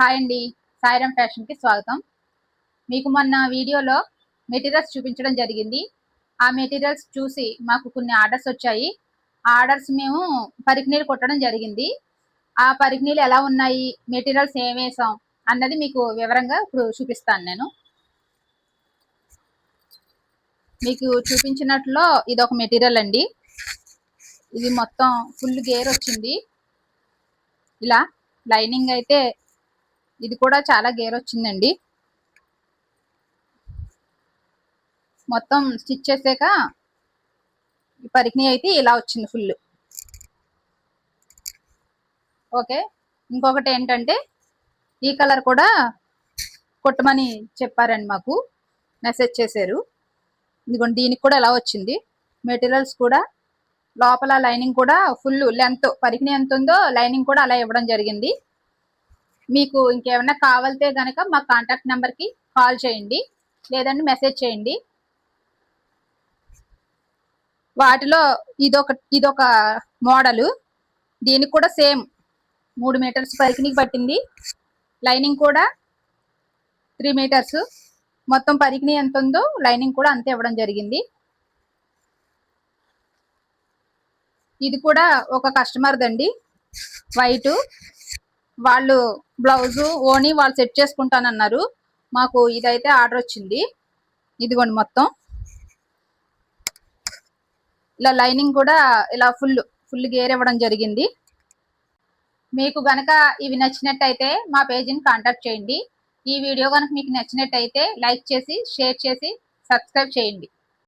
Hi అండి, సాయిరామ్ ఫ్యాషన్కి స్వాగతం. మీకు మొన్న వీడియోలో మెటీరియల్స్ చూపించడం జరిగింది. ఆ మెటీరియల్స్ చూసి మాకు కొన్ని ఆర్డర్స్ వచ్చాయి. ఆ ఆర్డర్స్ మేము పరికినీలు కుట్టడం జరిగింది. ఆ పరికినీలు ఎలా ఉన్నాయి, మెటీరియల్స్ ఏమేసాం అన్నది మీకు వివరంగా ఇప్పుడు చూపిస్తాను. నేను మీకు చూపించినట్లో ఇది ఒక మెటీరియల్ అండి. ఇది మొత్తం ఫుల్ గేర్ వచ్చింది. ఇలా లైనింగ్ అయితే ఇది కూడా చాలా గేర్ వచ్చిందండి. మొత్తం స్టిచ్ చేసాక పరికిణి అయితే ఇలా వచ్చింది ఫుల్. ఓకే, ఇంకొకటి ఏంటంటే ఈ కలర్ కూడా కొట్టమని చెప్పారండి, మాకు మెసేజ్ చేశారు. ఇదిగోండి, దీనికి కూడా ఎలా వచ్చింది. మెటీరియల్స్ కూడా లోపల లైనింగ్ కూడా ఫుల్ లెంత్, పరికిణి ఎంత ఉందో లైనింగ్ కూడా అలా ఇవ్వడం జరిగింది. మీకు ఇంకేమైనా కావాలితే కనుక మా కాంటాక్ట్ నెంబర్కి కాల్ చేయండి, లేదంటే మెసేజ్ చేయండి. వాటిలో ఇదొక మోడలు. దీనికి కూడా సేమ్ 3 మీటర్స్ పరికిణికి పట్టింది. లైనింగ్ కూడా 3 మీటర్స్. మొత్తం పరికిణి ఎంత ఉందో లైనింగ్ కూడా అంతే ఇవ్వడం జరిగింది. ఇది కూడా ఒక కస్టమర్ దండి, వైట్. వాళ్ళు బ్లౌజు ఓని వాళ్ళు సెట్ చేసుకుంటానన్నారు. మాకు ఇదైతే ఆర్డర్ వచ్చింది. ఇదిగోండి, మొత్తం ఇలా లైనింగ్ కూడా ఇలా ఫుల్ గేర్ ఇవ్వడం జరిగింది. మీకు గనక ఇవి నచ్చినట్టయితే మా పేజీని కాంటాక్ట్ చేయండి. ఈ వీడియో కనుక మీకు నచ్చినట్టయితే లైక్ చేసి, షేర్ చేసి, సబ్స్క్రైబ్ చేయండి.